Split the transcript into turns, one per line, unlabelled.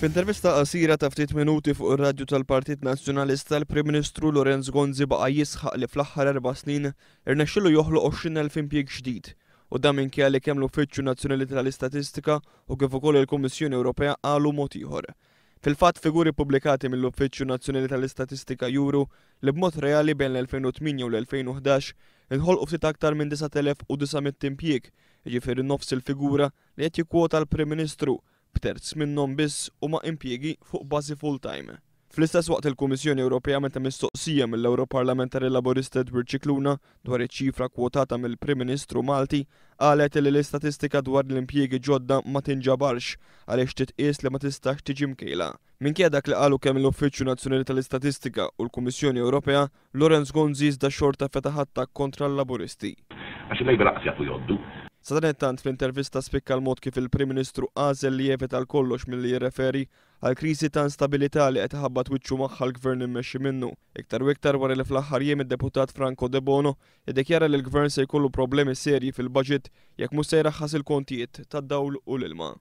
F'intervista qasira ta' ftit minuti fuq ir-radju tal-Partit Nazzjonalista, l-Prim Ministru Lorenz Gonzi baqa' jisħaq li fl-aħħar 4 snin irnexxielu joħloq 20,000 impjieg ġdid u dan minkejja li kemm l-Uffiċċju Nazzjonali tal-Istatistika u kif ukoll il-Kummissjoni Ewropea qalu mod ieħor. Fil-fatt figuri pubblikati mill-Uffiċċju Nazzjonali tal-Istatistika juru li b'mod reali bejn l-2008 u l-2011 inħolqu ftit aktar minn 9,900 impjieg, jiġifieri nofs il-figura li qed jikkwota l-Prim Ministru b'terz minnhom biss huma impjiegi fuq bażi full-time. Fl-istess waqt il-Kummissjoni Ewropea meta mistoqsija mill-Europarlamentari Laburista Edward Cicluna dwar iċ-ċifra kwotata mill-Prim Ministru Malti qalet li l-istatistika dwar l-impjiegi ġodda ma tinġabarx għaliex titqies li ma tistax tiġi mkejla. Minkejja dak li qalu kemm l-Uffiċċju Nazzjonali tal-Istatistika u l-Kummissjoni Ewropea, Lorenz Gonzi iżda xorta fetaħ attakk kontra l-laburisti.
Għax il-lejba laqs jafu joddu.
Sadanettant fl-intervista spikka l-mod kif il-Prim Ministru għażel li jevita l-kollox milli jirreferi għal kriżi ta' instabilità li qed iħabbat wiċċu magħha l-Gvern immexxi minnu. Iktar u iktar wara li fl-aħħar jiem id-Deputat Franco De Bono iddikjara li l-Gvern se jkollu problemi serji fil-budget jekk mhux se jraħħas il-kontijiet tad-dawl u l-ilma.